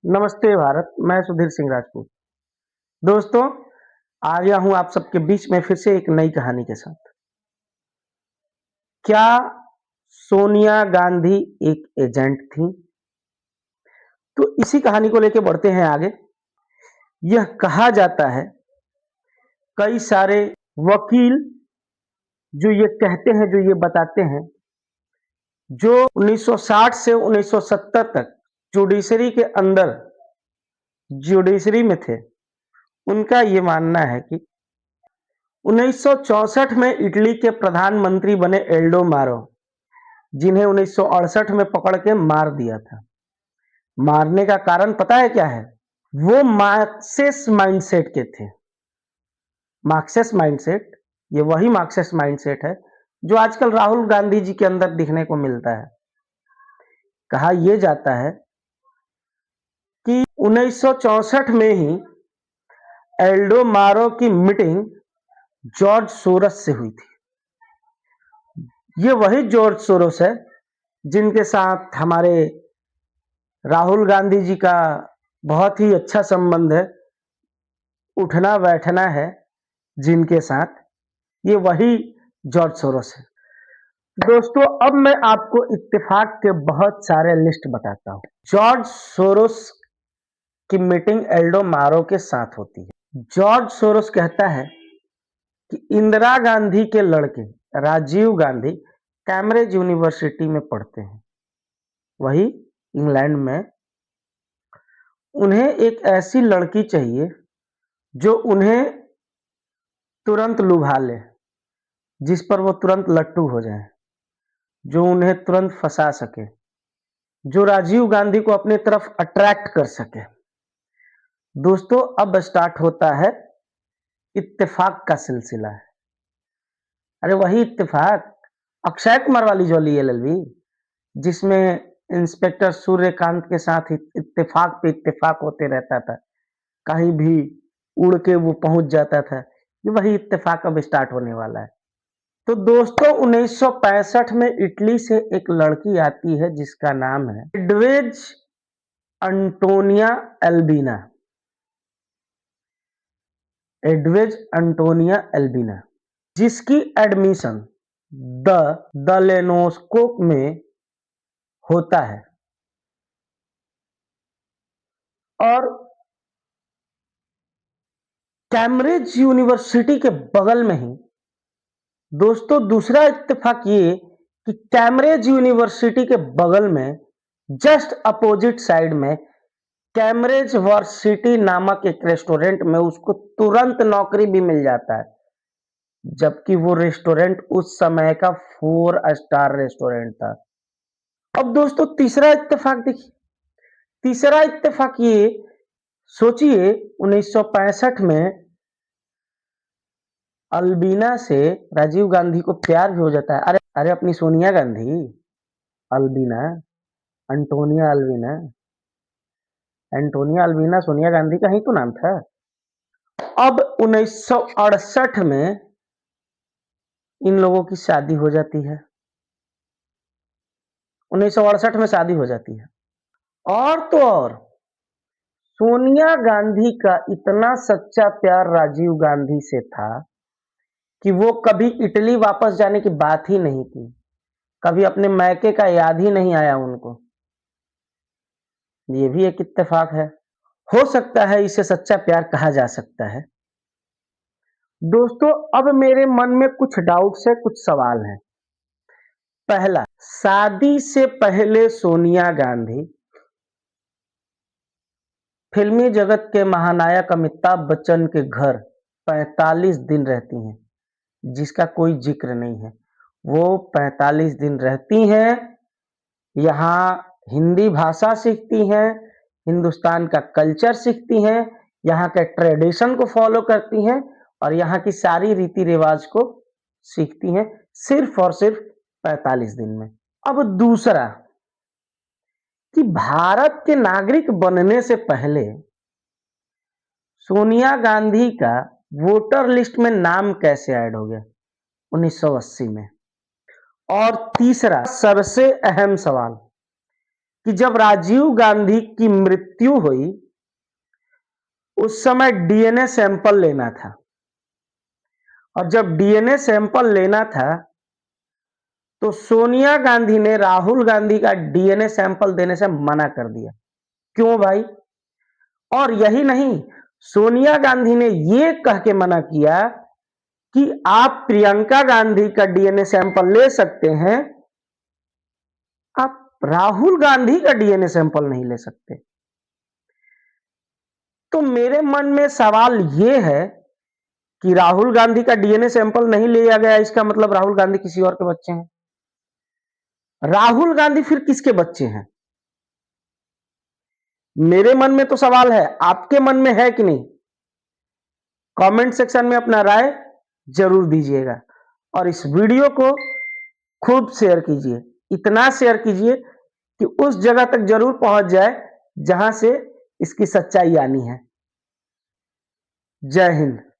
नमस्ते भारत, मैं सुधीर सिंह राजपूत। दोस्तों, आ गया हूँ आप सबके बीच में फिर से एक नई कहानी के साथ। क्या सोनिया गांधी एक एजेंट थीं? तो इसी कहानी को लेके बढ़ते हैं आगे। यह कहा जाता है, कई सारे वकील जो ये कहते हैं, जो ये बताते हैं, जो 1960 से 1970 तक जुडिशरी के अंदर जुडिशरी में थे, उनका ये मानना है कि 1964 में इटली के प्रधानमंत्री बने एल्डो मारो, जिन्हें 1968 में पकड़ के मार दिया था। मारने का कारण पता है क्या है? वो मार्क्सिस्ट माइंडसेट के थे। मार्क्सिस्ट माइंडसेट, ये वही मार्क्सिस्ट माइंडसेट है जो आजकल राहुल गांधी जी के अंदर दिखने को मिलता है। कहा यह जाता है कि 1964 में ही एल्डो मारो की मीटिंग जॉर्ज सोरस से हुई थी। ये वही जॉर्ज सोरोस है जिनके साथ हमारे राहुल गांधी जी का बहुत ही अच्छा संबंध है, उठना बैठना है जिनके साथ, ये वही जॉर्ज सोरोस है। दोस्तों, अब मैं आपको इत्तेफाक के बहुत सारे लिस्ट बताता हूँ। जॉर्ज सोरोस की मीटिंग एल्डो मारो के साथ होती है। जॉर्ज सोरोस कहता है कि इंदिरा गांधी के लड़के राजीव गांधी कैम्ब्रिज यूनिवर्सिटी में पढ़ते हैं, वही इंग्लैंड में। उन्हें एक ऐसी लड़की चाहिए जो उन्हें तुरंत लुभा ले, जिस पर वो तुरंत लट्टू हो जाए, जो उन्हें तुरंत फंसा सके, जो राजीव गांधी को अपनी तरफ अट्रैक्ट कर सके। दोस्तों, अब स्टार्ट होता है इत्तेफाक का सिलसिला है। अरे वही इत्तेफाक, अक्षय कुमार वाली जोली एलएलबी, जिसमें इंस्पेक्टर सूर्यकांत के साथ इत्तेफाक पे इत्तेफाक होते रहता था, कहीं भी उड़ के वो पहुंच जाता था। ये वही इत्तेफाक अब स्टार्ट होने वाला है। तो दोस्तों, 1965 में इटली से एक लड़की आती है जिसका नाम है एडविज अंटोनिया एल्बिना। एडविज अंटोनिया एल्बिना, जिसकी एडमिशन द लेनोस्कोप में होता है। और कैम्ब्रिज यूनिवर्सिटी के बगल में ही दोस्तों दूसरा इत्तेफाक ये कि कैम्ब्रिज यूनिवर्सिटी के बगल में जस्ट अपोजिट साइड में कैम्ब्रिज वर्सिटी नामक एक रेस्टोरेंट में उसको तुरंत नौकरी भी मिल जाता है, जबकि वो रेस्टोरेंट उस समय का 4 स्टार रेस्टोरेंट था। अब दोस्तों तीसरा इत्तेफाक देखिए। तीसरा इत्तेफाक ये सोचिए, 1965 में अल्बिना से राजीव गांधी को प्यार भी हो जाता है। अरे अरे अपनी Sonia Gandhi, Albina, Antonia Albina, Antonia Albina Sonia Gandhi का ही तो नाम था। अब 1968 में इन लोगों की शादी हो जाती है। 1968 में शादी हो जाती है। और तो और सोनिया गांधी का इतना सच्चा प्यार राजीव गांधी से था कि वो कभी इटली वापस जाने की बात ही नहीं की, कभी अपने मैके का याद ही नहीं आया उनको। ये भी एक इत्तेफाक है, हो सकता है इसे सच्चा प्यार कहा जा सकता है। दोस्तों, अब मेरे मन में कुछ डाउट्स है, कुछ सवाल हैं। पहला, शादी से पहले सोनिया गांधी फिल्मी जगत के महानायक अमिताभ बच्चन के घर 45 दिन रहती हैं, जिसका कोई जिक्र नहीं है। वो 45 दिन रहती हैं, यहाँ हिंदी भाषा सीखती हैं, हिंदुस्तान का कल्चर सीखती हैं, यहाँ के ट्रेडिशन को फॉलो करती हैं और यहाँ की सारी रीति रिवाज को सीखती हैं, सिर्फ और सिर्फ 45 दिन में। अब दूसरा कि भारत के नागरिक बनने से पहले सोनिया गांधी का वोटर लिस्ट में नाम कैसे ऐड हो गया 1980 में। और तीसरा सबसे अहम सवाल कि जब राजीव गांधी की मृत्यु हुई, उस समय डीएनए सैंपल लेना था, और जब डीएनए सैंपल लेना था तो सोनिया गांधी ने राहुल गांधी का डीएनए सैंपल देने से मना कर दिया। क्यों भाई? और यही नहीं, सोनिया गांधी ने यह कह के मना किया कि आप प्रियंका गांधी का डीएनए सैंपल ले सकते हैं, आप राहुल गांधी का डीएनए सैंपल नहीं ले सकते। तो मेरे मन में सवाल यह है कि राहुल गांधी का डीएनए सैंपल नहीं लिया गया, इसका मतलब राहुल गांधी किसी और के बच्चे हैं। राहुल गांधी फिर किसके बच्चे हैं? मेरे मन में तो सवाल है, आपके मन में है कि नहीं? कमेंट सेक्शन में अपना राय जरूर दीजिएगा, और इस वीडियो को खूब शेयर कीजिए, इतना शेयर कीजिए कि उस जगह तक जरूर पहुंच जाए जहां से इसकी सच्चाई आनी है। जय हिंद।